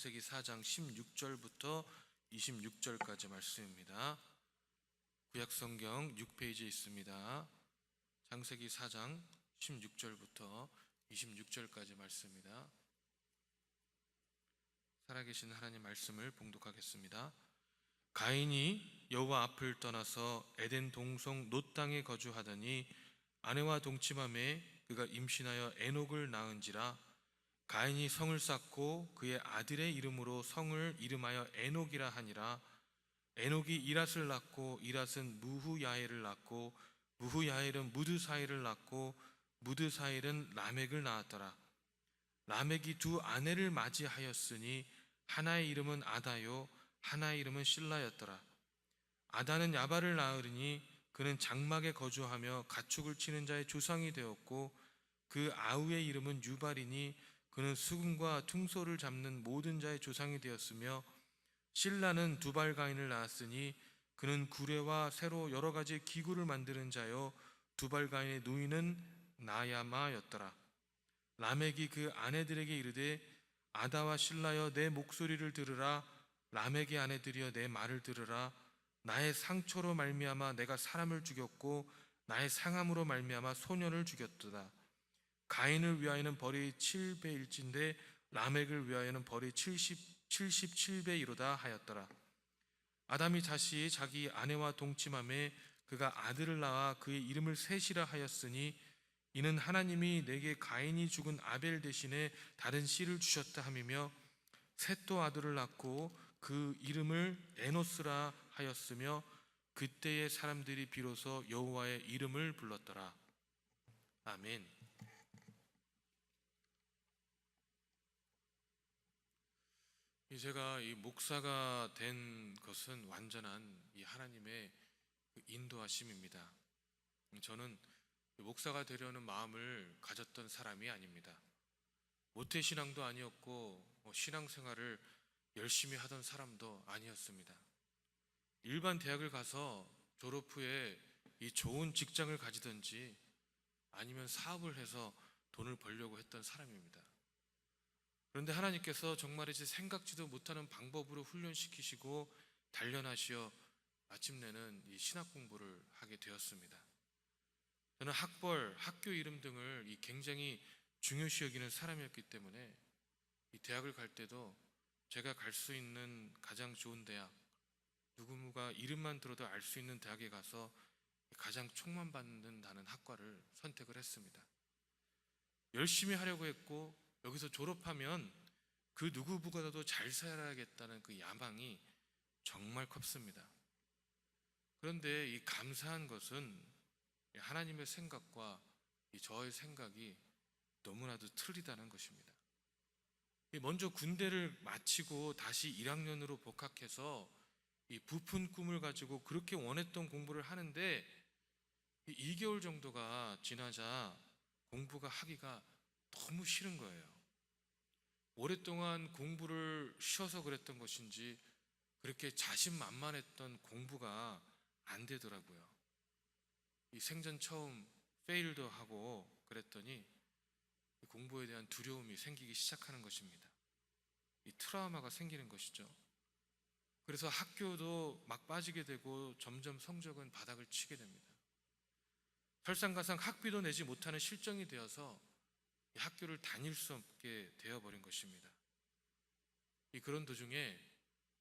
창세기 4장 16절부터 26절까지 말씀입니다. 구약성경 6페이지에 있습니다. 창세기 4장 16절부터 26절까지 말씀입니다. 살아계신 하나님 말씀을 봉독하겠습니다. 가인이 여호와 앞을 떠나서 에덴 동성 놋 땅에 거주하더니 아내와 동침함에 그가 임신하여 에녹을 낳은지라. 가인이 성을 쌓고 그의 아들의 이름으로 성을 이름하여 에녹이라 하니라. 에녹이 이랏을 낳고 이랏은 무후야엘을 낳고 무후야엘은 무드사일을 낳고 무드사일은 라멕을 낳았더라. 라멕이 두 아내를 맞이하였으니 하나의 이름은 아다요 하나의 이름은 실라였더라. 아다는 야발을 낳으니 그는 장막에 거주하며 가축을 치는 자의 조상이 되었고 그 아우의 이름은 유발이니 그는 수금과 퉁소를 잡는 모든 자의 조상이 되었으며 실라는 두발가인을 낳았으니 그는 구레와 새로 여러 가지 기구를 만드는 자요 두발가인의 누이는 나야마였더라. 라멕이 그 아내들에게 이르되 아다와 실라여 내 목소리를 들으라. 라멕의 아내들이여 내 말을 들으라. 나의 상처로 말미암아 내가 사람을 죽였고 나의 상함으로 말미암아 소년을 죽였도다. 가인을 위하여는 벌이 7배일진데 라멕을 위하여는 벌이 77배이로다 하였더라. 아담이 다시 자기 아내와 동침함에 그가 아들을 낳아 그의 이름을 셋이라 하였으니 이는 하나님이 내게 가인이 죽은 아벨 대신에 다른 씨를 주셨다 함이며 셋도 아들을 낳고 그 이름을 에노스라 하였으며 그때의 사람들이 비로소 여호와의 이름을 불렀더라. 아멘. 제가 이 목사가 된 것은 완전한 이 하나님의 인도하심입니다. 저는 목사가 되려는 마음을 가졌던 사람이 아닙니다. 모태신앙도 아니었고 신앙생활을 열심히 하던 사람도 아니었습니다. 일반 대학을 가서 졸업 후에 이 좋은 직장을 가지든지 아니면 사업을 해서 돈을 벌려고 했던 사람입니다. 그런데 하나님께서 정말이지 생각지도 못하는 방법으로 훈련시키시고 단련하시어 마침내는 이 신학 공부를 하게 되었습니다. 저는 학벌, 학교 이름 등을 굉장히 중요시 여기는 사람이었기 때문에 이 대학을 갈 때도 제가 갈 수 있는 가장 좋은 대학, 누구가 이름만 들어도 알 수 있는 대학에 가서 가장 촉망받는다는 학과를 선택을 했습니다. 열심히 하려고 했고 여기서 졸업하면 그 누구보다도 잘 살아야겠다는 그 야망이 정말 컸습니다. 그런데 이 감사한 것은 하나님의 생각과 저의 생각이 너무나도 틀리다는 것입니다. 먼저 군대를 마치고 다시 1학년으로 복학해서 이 부푼 꿈을 가지고 그렇게 원했던 공부를 하는데 2개월 정도가 지나자 공부가 하기가 너무 싫은 거예요. 오랫동안 공부를 쉬어서 그랬던 것인지 그렇게 자신만만했던 공부가 안 되더라고요. 이 생전 처음 페일도 하고 그랬더니 공부에 대한 두려움이 생기기 시작하는 것입니다. 이 트라우마가 생기는 것이죠. 그래서 학교도 막 빠지게 되고 점점 성적은 바닥을 치게 됩니다. 설상가상 학비도 내지 못하는 실정이 되어서 학교를 다닐 수 없게 되어버린 것입니다. 그런 도중에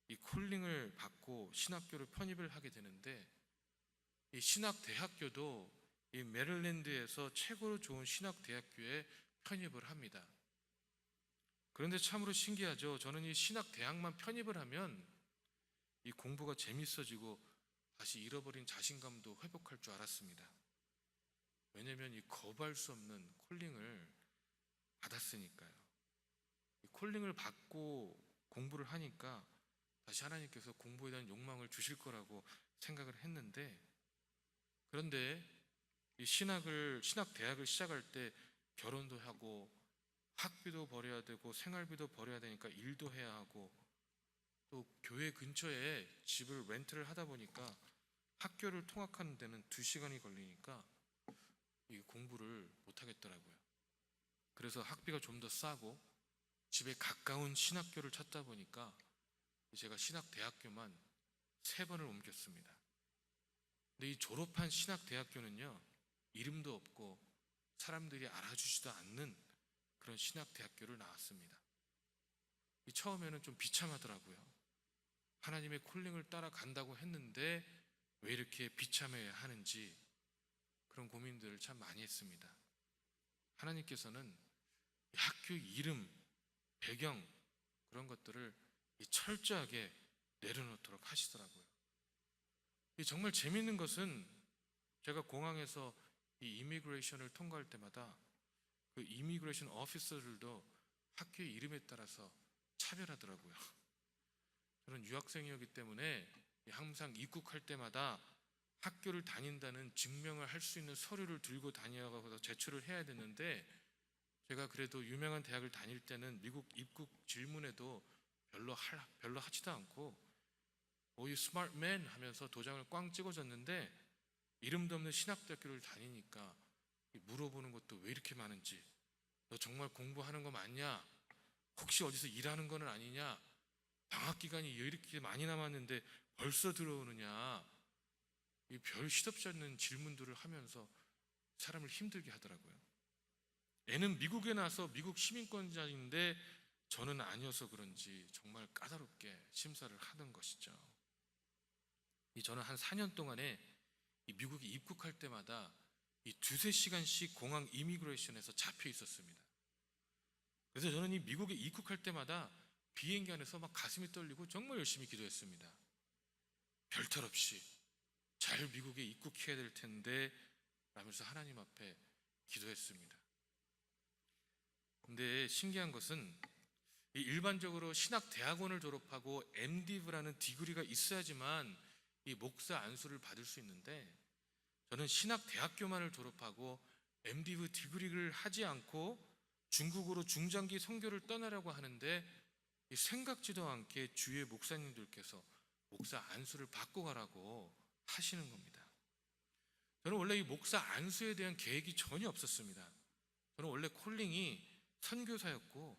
이 콜링을 받고 신학교를 편입을 하게 되는데 이 신학대학교도 이 메릴랜드에서 최고로 좋은 신학대학교에 편입을 합니다. 그런데 참으로 신기하죠. 저는 이 신학대학만 편입을 하면 이 공부가 재밌어지고 다시 잃어버린 자신감도 회복할 줄 알았습니다. 왜냐하면 이 거부할 수 없는 콜링을 받았으니까요. 이 콜링을 받고 공부를 하니까 다시 하나님께서 공부에 대한 욕망을 주실 거라고 생각을 했는데, 그런데 이 신학대학을 시작할 때 결혼도 하고 학비도 벌여야 되고 생활비도 벌여야 되니까 일도 해야 하고 또 교회 근처에 집을 렌트를 하다 보니까 학교를 통학하는 데는 2시간이 걸리니까 이 공부를 못 하겠더라고요. 그래서 학비가 좀 더 싸고 집에 가까운 신학교를 찾다 보니까 제가 신학대학교만 3번을 옮겼습니다. 근데 이 졸업한 신학대학교는요, 이름도 없고 사람들이 알아주지도 않는 그런 신학대학교를 나왔습니다. 이 처음에는 좀 비참하더라고요. 하나님의 콜링을 따라간다고 했는데 왜 이렇게 비참해야 하는지 그런 고민들을 참 많이 했습니다. 하나님께서는 이 학교 이름, 배경 그런 것들을 철저하게 내려놓도록 하시더라고요. 정말 재밌는 것은 제가 공항에서 이 이미그레이션을 통과할 때마다 그 이미그레이션 오피서들도 학교의 이름에 따라서 차별하더라고요. 저는 유학생이었기 때문에 항상 입국할 때마다 학교를 다닌다는 증명을 할 수 있는 서류를 들고 다녀가서 제출을 해야 되는데, 제가 그래도 유명한 대학을 다닐 때는 미국 입국 질문에도 별로 하지도 않고 이 스마트맨 하면서 도장을 꽝 찍어줬는데, 이름도 없는 신학대학교를 다니니까 물어보는 것도 왜 이렇게 많은지, 너 정말 공부하는 거 맞냐? 혹시 어디서 일하는 거는 아니냐? 방학 기간이 이렇게 많이 남았는데 벌써 들어오느냐? 이 별 시덥지 않는 질문들을 하면서 사람을 힘들게 하더라고요. 애는 미국에 나서 미국 시민권자인데 저는 아니어서 그런지 정말 까다롭게 심사를 하던 것이죠. 저는 한 4년 동안에 이 미국에 입국할 때마다 이 2~3시간씩 공항 이미그레이션에서 잡혀 있었습니다. 그래서 저는 이 미국에 입국할 때마다 비행기 안에서 막 가슴이 떨리고 정말 열심히 기도했습니다. 별탈 없이 잘 미국에 입국해야 될 텐데 라면서 하나님 앞에 기도했습니다. 근데 신기한 것은 일반적으로 신학대학원을 졸업하고 MDiv라는 디그리가 있어야지만 이 목사 안수를 받을 수 있는데, 저는 신학대학교만을 졸업하고 MDiv 디그리를 하지 않고 중국으로 중장기 선교를 떠나려고 하는데 생각지도 않게 주위의 목사님들께서 목사 안수를 받고 가라고 하시는 겁니다. 저는 원래 이 목사 안수에 대한 계획이 전혀 없었습니다. 저는 원래 콜링이 선교사였고,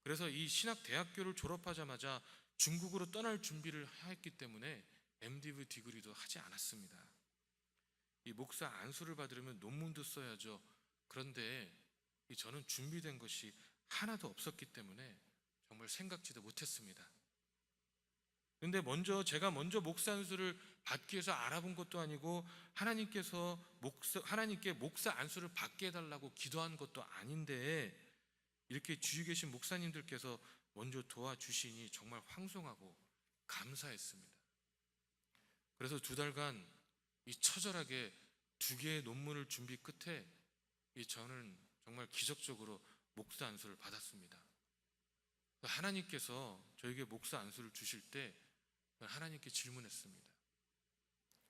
그래서 이 신학대학교를 졸업하자마자 중국으로 떠날 준비를 했기 때문에 MDiv 디그리도 하지 않았습니다. 이 목사 안수를 받으려면 논문도 써야죠. 그런데 저는 준비된 것이 하나도 없었기 때문에 정말 생각지도 못했습니다. 그런데 제가 먼저 목사 안수를 받기 위해서 알아본 것도 아니고 하나님께 목사 안수를 받게 해달라고 기도한 것도 아닌데, 이렇게 주위 계신 목사님들께서 먼저 도와주시니 정말 황송하고 감사했습니다. 그래서 2달간 처절하게 2개의 논문을 준비 끝에 저는 정말 기적적으로 목사 안수를 받았습니다. 하나님께서 저에게 목사 안수를 주실 때 하나님께 질문했습니다.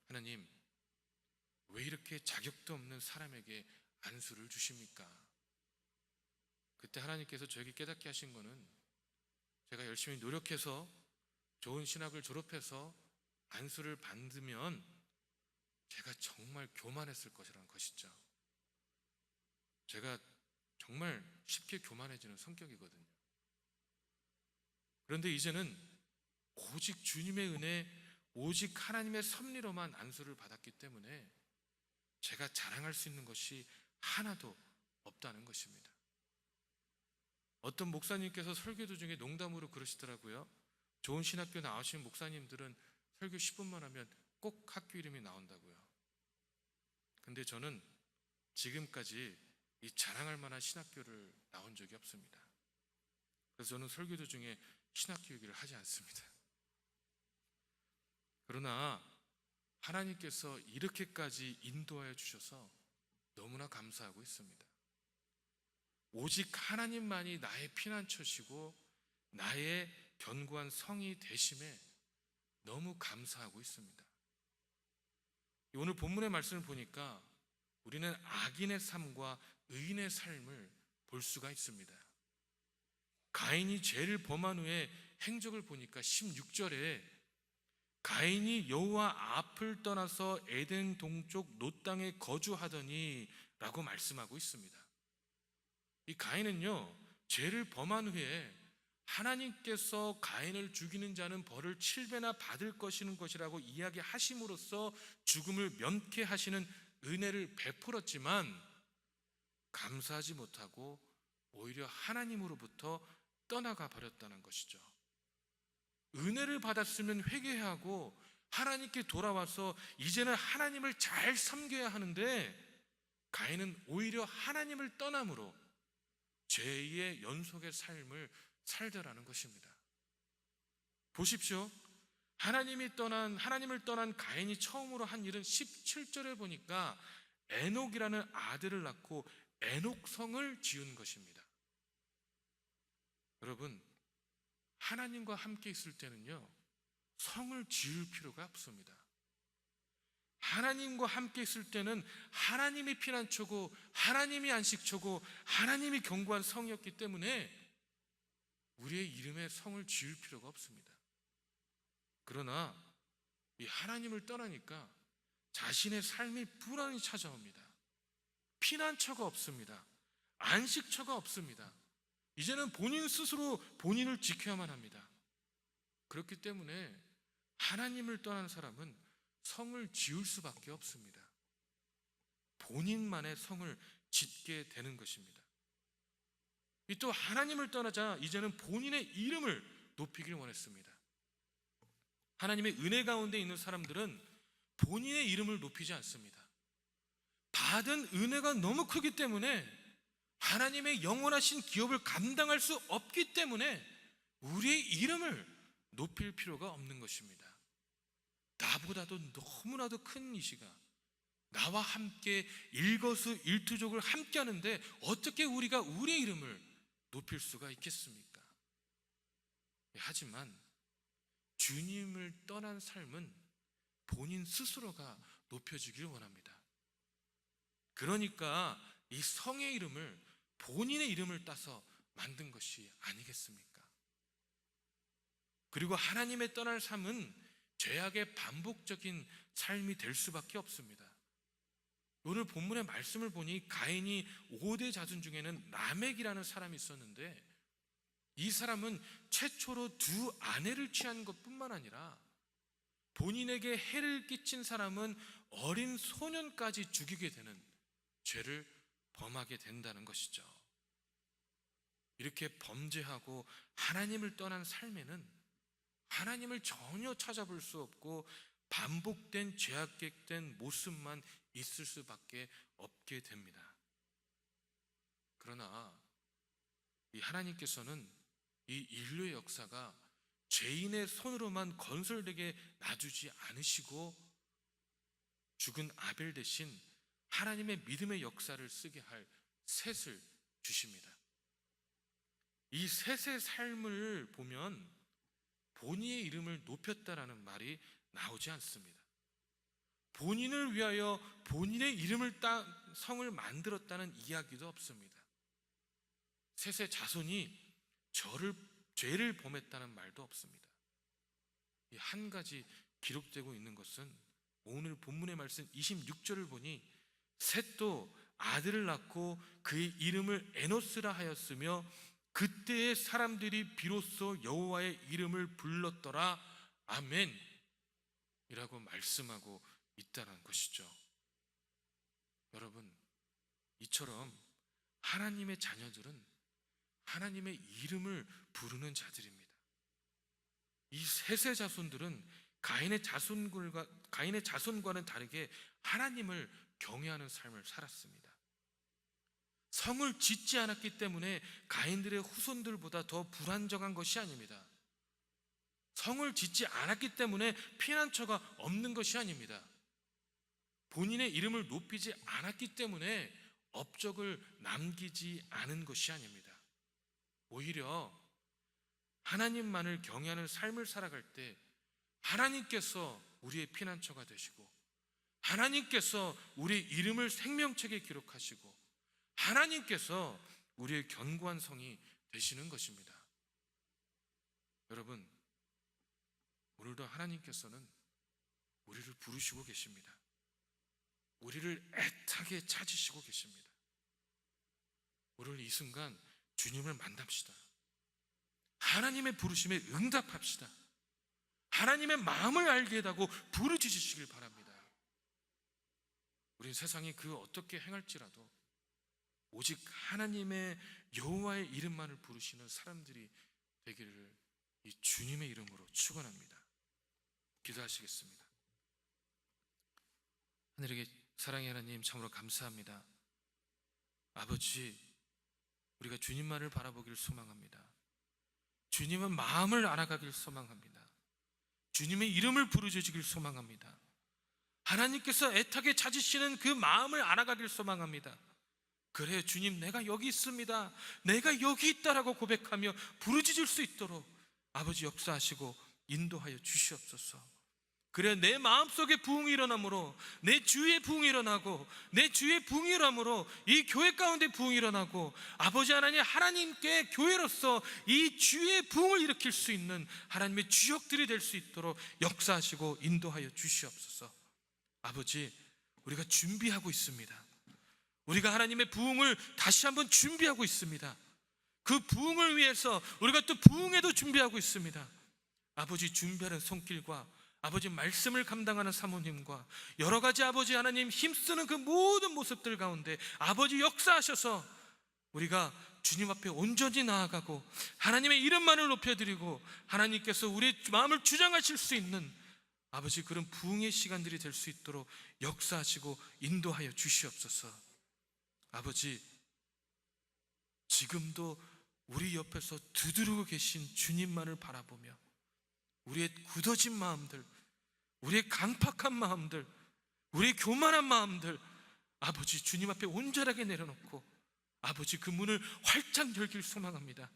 하나님, 왜 이렇게 자격도 없는 사람에게 안수를 주십니까? 그때 하나님께서 저에게 깨닫게 하신 거는, 제가 열심히 노력해서 좋은 신학을 졸업해서 안수를 받으면 제가 정말 교만했을 것이라는 것이죠. 제가 정말 쉽게 교만해지는 성격이거든요. 그런데 이제는 오직 주님의 은혜, 오직 하나님의 섭리로만 안수를 받았기 때문에 제가 자랑할 수 있는 것이 하나도 없다는 것입니다. 어떤 목사님께서 설교 도중에 농담으로 그러시더라고요. 좋은 신학교 나오신 목사님들은 설교 10분만 하면 꼭 학교 이름이 나온다고요. 근데 저는 지금까지 이 자랑할 만한 신학교를 나온 적이 없습니다. 그래서 저는 설교 도중에 신학교 얘기를 하지 않습니다. 그러나 하나님께서 이렇게까지 인도하여 주셔서 너무나 감사하고 있습니다. 오직 하나님만이 나의 피난처시고 나의 견고한 성이 되심에 너무 감사하고 있습니다. 오늘 본문의 말씀을 보니까 우리는 악인의 삶과 의인의 삶을 볼 수가 있습니다. 가인이 죄를 범한 후에 행적을 보니까 16절에 가인이 여호와 앞을 떠나서 에덴 동쪽 놋 땅에 거주하더니 라고 말씀하고 있습니다. 이 가인은요, 죄를 범한 후에 하나님께서 가인을 죽이는 자는 벌을 7배나 받을 것이라고 이야기하심으로써 죽음을 면케하시는 은혜를 베풀었지만 감사하지 못하고 오히려 하나님으로부터 떠나가 버렸다는 것이죠. 은혜를 받았으면 회개하고 하나님께 돌아와서 이제는 하나님을 잘 섬겨야 하는데 가인은 오히려 하나님을 떠남으로 죄의 연속의 삶을 살더라는 것입니다. 보십시오. 하나님을 떠난 가인이 처음으로 한 일은 17절에 보니까 에녹이라는 아들을 낳고 에녹성을 지은 것입니다. 여러분, 하나님과 함께 있을 때는요, 성을 지을 필요가 없습니다. 하나님과 함께 있을 때는 하나님이 피난처고 하나님이 안식처고 하나님이 견고한 성이었기 때문에 우리의 이름에 성을 지을 필요가 없습니다. 그러나 이 하나님을 떠나니까 자신의 삶이 불안이 찾아옵니다. 피난처가 없습니다. 안식처가 없습니다. 이제는 본인 스스로 본인을 지켜야만 합니다. 그렇기 때문에 하나님을 떠난 사람은 성을 지을 수밖에 없습니다. 본인만의 성을 짓게 되는 것입니다. 또 하나님을 떠나자 이제는 본인의 이름을 높이길 원했습니다. 하나님의 은혜 가운데 있는 사람들은 본인의 이름을 높이지 않습니다. 받은 은혜가 너무 크기 때문에 하나님의 영원하신 기업을 감당할 수 없기 때문에 우리의 이름을 높일 필요가 없는 것입니다. 나보다도 너무나도 큰 이시가 나와 함께 일거수일투족을 함께 하는데 어떻게 우리가 우리의 이름을 높일 수가 있겠습니까? 하지만 주님을 떠난 삶은 본인 스스로가 높여지길 원합니다. 그러니까 이 성의 이름을 본인의 이름을 따서 만든 것이 아니겠습니까? 그리고 하나님의 떠날 삶은 죄악의 반복적인 삶이 될 수밖에 없습니다. 오늘 본문의 말씀을 보니 가인이 5대 자손 중에는 라멕이라는 사람이 있었는데 이 사람은 최초로 2 아내를 취한 것뿐만 아니라 본인에게 해를 끼친 사람은 어린 소년까지 죽이게 되는 죄를 범하게 된다는 것이죠. 이렇게 범죄하고 하나님을 떠난 삶에는 하나님을 전혀 찾아볼 수 없고 반복된 죄악된 모습만 있을 수밖에 없게 됩니다. 그러나 이 하나님께서는 이 인류의 역사가 죄인의 손으로만 건설되게 놔두지 않으시고 죽은 아벨 대신 하나님의 믿음의 역사를 쓰게 할 셋을 주십니다. 이 셋의 삶을 보면 본인의 이름을 높였다라는 말이 나오지 않습니다. 본인을 위하여 본인의 이름을 성을 만들었다는 이야기도 없습니다. 셋의 자손이 죄를 범했다는 말도 없습니다. 이 한 가지 기록되고 있는 것은 오늘 본문의 말씀 26절을 보니 셋도 아들을 낳고 그의 이름을 에노스라 하였으며 그때의 사람들이 비로소 여호와의 이름을 불렀더라. 아멘 이라고 말씀하고 있다는 것이죠. 여러분, 이처럼 하나님의 자녀들은 하나님의 이름을 부르는 자들입니다. 이 셋의 자손들은 가인의 자손과는 다르게 하나님을 경외하는 삶을 살았습니다. 성을 짓지 않았기 때문에 가인들의 후손들보다 더 불안정한 것이 아닙니다. 성을 짓지 않았기 때문에 피난처가 없는 것이 아닙니다. 본인의 이름을 높이지 않았기 때문에 업적을 남기지 않은 것이 아닙니다. 오히려 하나님만을 경외하는 삶을 살아갈 때 하나님께서 우리의 피난처가 되시고 하나님께서 우리의 이름을 생명책에 기록하시고 하나님께서 우리의 견고한 성이 되시는 것입니다. 여러분, 오늘도 하나님께서는 우리를 부르시고 계십니다. 우리를 애타게 찾으시고 계십니다. 오늘 이 순간 주님을 만납시다. 하나님의 부르심에 응답합시다. 하나님의 마음을 알게 해다고 부르짖으시길 바랍니다. 우리 세상이 그 어떻게 행할지라도 오직 하나님의 여호와의 이름만을 부르시는 사람들이 되기를 이 주님의 이름으로 축원합니다. 기도하시겠습니다. 하늘에게 사랑의 하나님, 참으로 감사합니다. 아버지, 우리가 주님만을 바라보길 소망합니다. 주님은 마음을 알아가길 소망합니다. 주님의 이름을 부르짖으길 소망합니다. 하나님께서 애타게 찾으시는 그 마음을 알아가길 소망합니다. 그래, 주님, 내가 여기 있습니다, 내가 여기 있다라고 고백하며 부르짖을 수 있도록 아버지 역사하시고 인도하여 주시옵소서. 그래, 내 마음속에 부흥이 일어나므로 내 주위에 부흥이 일어나고 내 주위에 부흥이 일어나므로 이 교회 가운데 부흥이 일어나고 아버지 하나님, 하나님께 교회로서 이 주위에 부흥을 일으킬 수 있는 하나님의 주역들이 될 수 있도록 역사하시고 인도하여 주시옵소서. 아버지, 우리가 준비하고 있습니다. 우리가 하나님의 부흥을 다시 한번 준비하고 있습니다. 그 부흥을 위해서 우리가 또 부흥에도 준비하고 있습니다. 아버지, 준비하는 손길과 아버지 말씀을 감당하는 사모님과 여러 가지 아버지 하나님 힘쓰는 그 모든 모습들 가운데 아버지 역사하셔서 우리가 주님 앞에 온전히 나아가고 하나님의 이름만을 높여드리고 하나님께서 우리의 마음을 주장하실 수 있는 아버지 그런 부흥의 시간들이 될 수 있도록 역사하시고 인도하여 주시옵소서. 아버지, 지금도 우리 옆에서 두드리고 계신 주님만을 바라보며 우리의 굳어진 마음들, 우리의 강팍한 마음들, 우리의 교만한 마음들 아버지 주님 앞에 온전하게 내려놓고 아버지 그 문을 활짝 열길 소망합니다.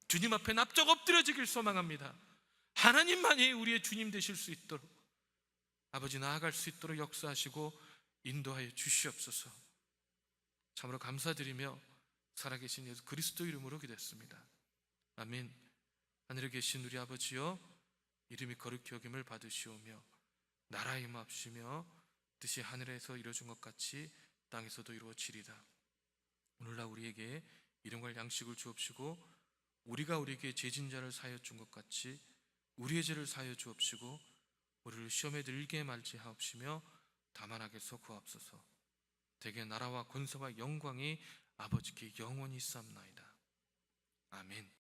주님 앞에 납작 엎드려지길 소망합니다. 하나님만이 우리의 주님 되실 수 있도록 아버지 나아갈 수 있도록 역사하시고 인도하여 주시옵소서. 참으로 감사드리며 살아계신 예수 그리스도 이름으로 기도했습니다. 아멘. 하늘에 계신 우리 아버지여, 이름이 거룩히 여김을 받으시오며 나라 임하옵시며 뜻이 하늘에서 이루어진 것 같이 땅에서도 이루어지리다. 오늘날 우리에게 일용할 양식을 주옵시고 우리가 우리에게 죄진 자를 사하여 준 것 같이 우리의 죄를 사하여 주옵시고 우리를 시험에 들게 말지 하옵시며 다만 악에서 구하옵소서. 대개 나라와 권세와 영광이 아버지께 영원히 있사옵나이다. 아멘.